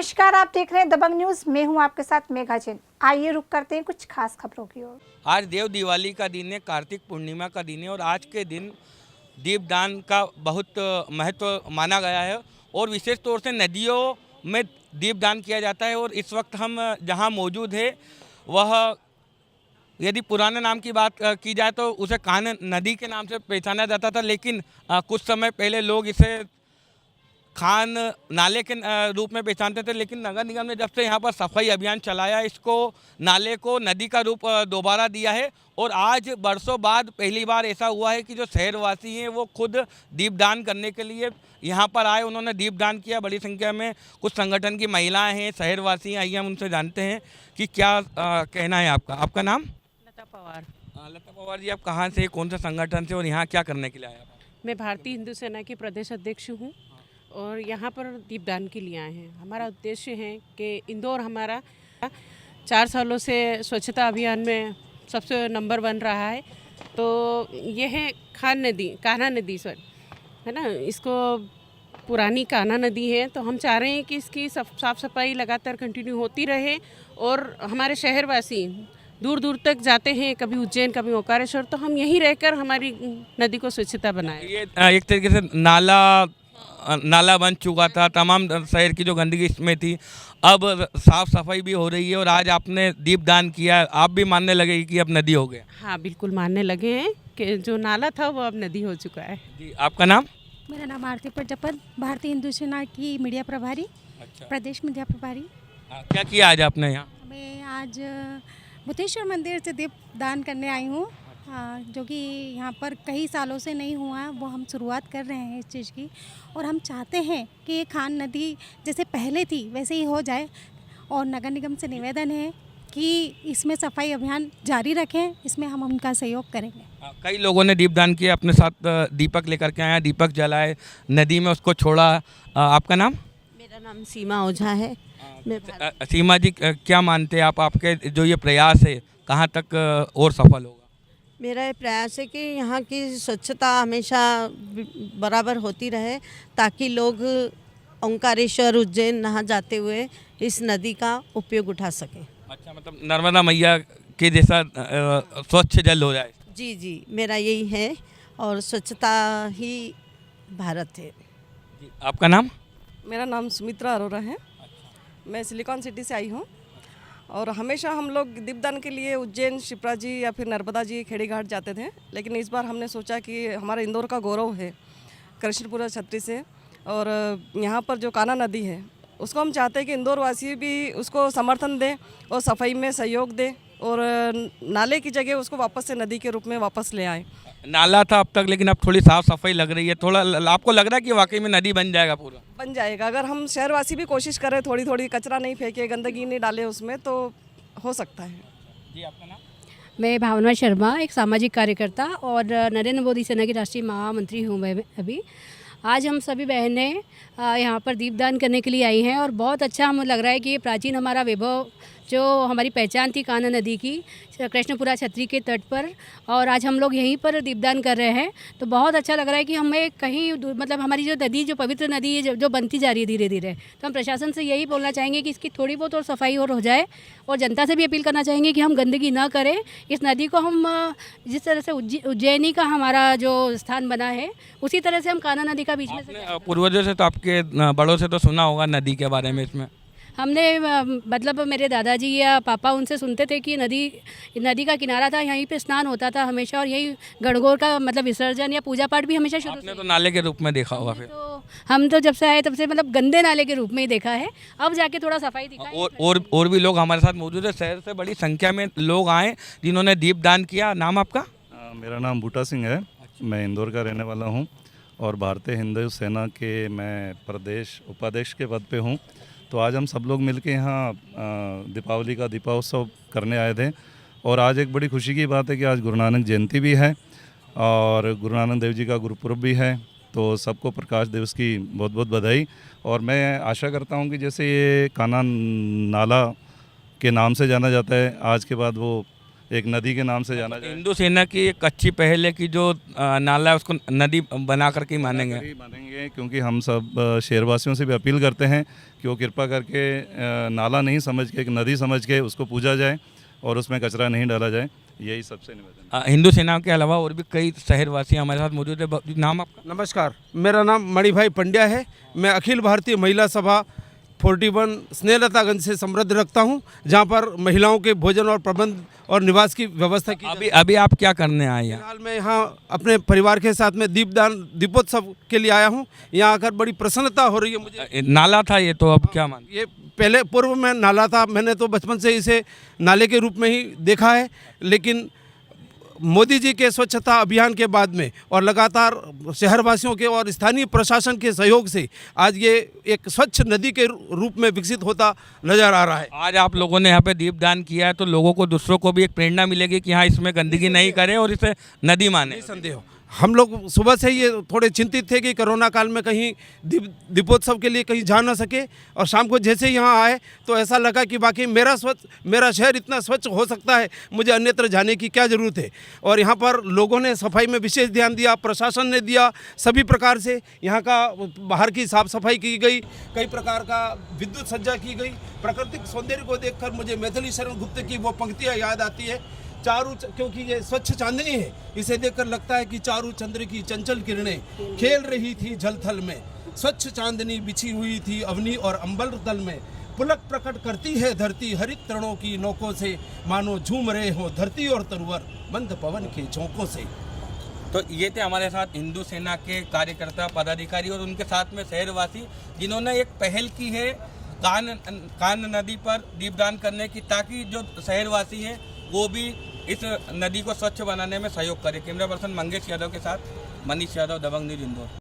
नमस्कार, आप देख रहे हैं दबंग न्यूज। मैं हूं आपके साथ मेघा जैन। आइए रुक करते हैं कुछ खास खबरों की ओर। आज देव दिवाली का दिन है, कार्तिक पूर्णिमा का दिन है और आज के दिन दीपदान का बहुत महत्व माना गया है और विशेष तौर से नदियों में दीपदान किया जाता है। और इस वक्त हम जहां मौजूद है वह यदि पुराने नाम की बात की जाए तो उसे कान्ह नदी के नाम से पहचाना जाता था, लेकिन कुछ समय पहले लोग इसे खान नाले के रूप में पहचानते थे। लेकिन नगर निगम ने जब से यहाँ पर सफाई अभियान चलाया, इसको नाले को नदी का रूप दोबारा दिया है। और आज बरसों बाद पहली बार ऐसा हुआ है कि जो शहरवासी हैं वो खुद दीपदान करने के लिए यहाँ पर आए, उन्होंने दीपदान किया। बड़ी संख्या में कुछ संगठन की महिलाएं हैं, शहरवासी हैं। आइए हम उनसे जानते हैं कि क्या कहना है आपका। आपका नाम? लता पवार। लता पवार जी, आप कहाँ से, कौन से संगठन से और यहाँ क्या करने के लिए आए आप? मैं भारतीय हिंदू सेना की प्रदेश अध्यक्ष हूँ और यहाँ पर दीपदान के लिए आए हैं। हमारा उद्देश्य है कि इंदौर हमारा 4 सालों से स्वच्छता अभियान में सबसे नंबर 1 रहा है। तो ये है कान्हा नदी है ना, इसको पुरानी कान्हा नदी है। तो हम चाह रहे हैं कि इसकी साफ़ सफाई लगातार कंटिन्यू होती रहे और हमारे शहरवासी दूर दूर तक जाते हैं, कभी उज्जैन कभी ओकारेश्वर, तो हम यहीं रहकर हमारी नदी को स्वच्छता बनाएं। ये एक तरीके से नाला बन चुका था, तमाम शहर की जो गंदगी इसमें थी अब साफ सफाई भी हो रही है और आज आपने दीपदान किया, आप भी मानने लगे कि अब नदी हो गया? हाँ, बिल्कुल मानने लगे हैं कि जो नाला था वो अब नदी हो चुका है। जी, आपका नाम? मेरा नाम आरती प्रजापत, भारतीय हिंदू सेना की मीडिया प्रभारी। अच्छा। प्रदेश मीडिया प्रभारी। क्या किया आज आपने यहाँ? मैं आज बुद्धेश्वर मंदिर से दीप दान करने आई हूँ, जो कि यहाँ पर कई सालों से नहीं हुआ है। वो हम शुरुआत कर रहे हैं इस चीज़ की और हम चाहते हैं कि ये खान नदी जैसे पहले थी वैसे ही हो जाए। और नगर निगम से निवेदन है कि इसमें सफाई अभियान जारी रखें, इसमें हम उनका सहयोग करेंगे। कई लोगों ने दीपदान किया, अपने साथ दीपक लेकर के आया, दीपक जलाए, नदी में उसको छोड़ा। आपका नाम? मेरा नाम सीमा ओझा है। सीमा जी, क्या मानते हैं आप, आपके जो ये प्रयास है कहाँ तक और सफल होगा? मेरा ये प्रयास है कि यहाँ की स्वच्छता हमेशा बराबर होती रहे ताकि लोग ओंकारेश्वर उज्जैन नहा जाते हुए इस नदी का उपयोग उठा सकें। अच्छा, मतलब नर्मदा मैया के जैसा स्वच्छ जल हो जाए। जी जी, मेरा यही है और स्वच्छता ही भारत है। जी, आपका नाम? मेरा नाम सुमित्रा अरोरा है। मैं सिलिकॉन सिटी से आई हूँ और हमेशा हम लोग दीपदान के लिए उज्जैन, शिप्रा जी या फिर नर्मदा जी, खेड़ी घाट जाते थे। लेकिन इस बार हमने सोचा कि हमारा इंदौर का गौरव है कृष्णपुरा छत्री से, और यहाँ पर जो कान्हा नदी है उसको हम चाहते हैं कि इंदौर वासी भी उसको समर्थन दें और सफाई में सहयोग दें और नाले की जगह उसको वापस से नदी के रूप में वापस ले आए। नाला था अब तक, लेकिन अब थोड़ी साफ सफाई लग रही है। थोड़ा आपको लग रहा है कि वाकई में नदी बन जाएगा? पूरा बन जाएगा अगर हम शहरवासी भी कोशिश करें, थोड़ी थोड़ी कचरा नहीं फेंके, गंदगी नहीं डाले उसमें, तो हो सकता है। जी, आपका नाम? मैं भावना शर्मा, एक सामाजिक कार्यकर्ता और नरेंद्र मोदी सेना की राष्ट्रीय महामंत्री हूँ मैं अभी। आज हम सभी बहनें यहाँ पर दीपदान करने के लिए आई हैं और बहुत अच्छा हमें लग रहा है कि ये प्राचीन हमारा वैभव, जो हमारी पहचान थी कान्हा नदी की, कृष्णपुरा छत्री के तट पर, और आज हम लोग यहीं पर दीपदान कर रहे हैं। तो बहुत अच्छा लग रहा है कि हमें कहीं मतलब हमारी जो नदी, जो पवित्र नदी है, जो बनती जा रही है धीरे धीरे। तो हम प्रशासन से यही बोलना चाहेंगे कि इसकी थोड़ी बहुत और सफाई और हो जाए, और जनता से भी अपील करना चाहेंगे कि हम गंदगी ना करें। इस नदी को हम जिस तरह से उज्जैनी का हमारा जो स्थान बना है, उसी तरह से हम कान्हा नदी का बीच में से, पूर्वजों से तो, आपके बड़ों से तो सुना होगा नदी के बारे में। इसमें हमने मतलब मेरे दादाजी या पापा उनसे सुनते थे कि नदी का किनारा था, यहीं पे स्नान होता था हमेशा, और यही गणगौर का मतलब विसर्जन या पूजा पाठ भी हमेशा शुरू आपने तो नाले के रूप में देखा होगा फिर? तो हम तो जब से आए तब से मतलब गंदे नाले के रूप में ही देखा है, अब जाके थोड़ा सफाई दिखा है। और भी लोग हमारे साथ मौजूद है। शहर से बड़ी संख्या में लोग आए जिन्होंने दीपदान किया। नाम आपका? मेरा नाम बूटा सिंह है। मैं इंदौर का रहने वाला हूँ और भारतीय हिंदू सेना के मैं प्रदेश उपाध्यक्ष के पद पे हूँ। तो आज हम सब लोग मिलके यहाँ दीपावली का दीपोत्सव करने आए थे और आज एक बड़ी खुशी की बात है कि आज गुरु नानक जयंती भी है और गुरु नानक देव जी का गुरुपुरब भी है। तो सबको प्रकाश दिवस की बहुत बहुत बधाई। और मैं आशा करता हूँ कि जैसे ये कान्हा नाला के नाम से जाना जाता है, आज के बाद वो एक नदी के नाम से जाना जाए। हिंदू सेना की एक अच्छी पहल है कि जो नाला है उसको नदी बना करके ही मानेंगे। मानेंगे क्योंकि हम सब शहरवासियों से भी अपील करते हैं कि वो कृपा करके नाला नहीं समझ के, एक नदी समझ के उसको पूजा जाए और उसमें कचरा नहीं डाला जाए, यही सबसे निवेदन है। हिंदू सेना के अलावा और भी कई शहरवासी हमारे साथ मौजूद है। नाम आपका? नमस्कार, मेरा नाम मणिभाई पंड्या है। मैं अखिल भारतीय महिला सभा 41 स्नेहलतागंज से संबंध रखता हूं, जहां पर महिलाओं के भोजन और प्रबंध और निवास की व्यवस्था की। अभी आप क्या करने आए हैं? फिलहाल मैं यहाँ अपने परिवार के साथ में दीपोत्सव के लिए आया हूँ। यहाँ आकर बड़ी प्रसन्नता हो रही है मुझे। नाला था ये, तो अब क्या मान? ये पहले पूर्व में नाला था, मैंने तो बचपन से इसे नाले के रूप में ही देखा है, लेकिन मोदी जी के स्वच्छता अभियान के बाद में और लगातार शहरवासियों के और स्थानीय प्रशासन के सहयोग से आज ये एक स्वच्छ नदी के रूप में विकसित होता नजर आ रहा है। आज आप लोगों ने यहाँ पे दीपदान किया है तो लोगों को, दूसरों को भी एक प्रेरणा मिलेगी कि हाँ इसमें गंदगी नहीं करें और इसे नदी माने। संदेह हम लोग सुबह से ये थोड़े चिंतित थे कि कोरोना काल में कहीं दीपोत्सव के लिए कहीं जा ना सके, और शाम को जैसे यहाँ आए तो ऐसा लगा कि वाकई मेरा शहर इतना स्वच्छ हो सकता है, मुझे अन्यत्र जाने की क्या ज़रूरत है। और यहाँ पर लोगों ने सफाई में विशेष ध्यान दिया, प्रशासन ने दिया, सभी प्रकार से यहाँ का बाहर की साफ सफाई की गई, कई प्रकार का विद्युत सज्जा की गई। प्राकृतिक सौंदर्य को देखकर मुझे मैथिली शरण गुप्त की वो पंक्तियाँ याद आती है, क्योंकि ये स्वच्छ चांदनी है, इसे देखकर लगता है कि चारू चंद्र की चंचल किरणें खेल रही थी जल थल में, स्वच्छ चांदनी बिछी हुई थी अवनी और अंबर तल में, पुलक प्रकट करती है धरती हरित तृणों की नोकों से, मानो झूम रहे हो धरती और तरुवर मंद पवन के झोंकों से। तो ये थे हमारे साथ हिंदू सेना के कार्यकर्ता, पदाधिकारी और उनके साथ में शहरवासी, जिन्होंने एक पहल की है कान नदी पर दीपदान करने की, ताकि जो शहरवासी हैं वो भी इस नदी को स्वच्छ बनाने में सहयोग करें। कैमरा पर्सन मंगेश यादव के साथ मनीष यादव, दबंग न्यूज़ इंदौर।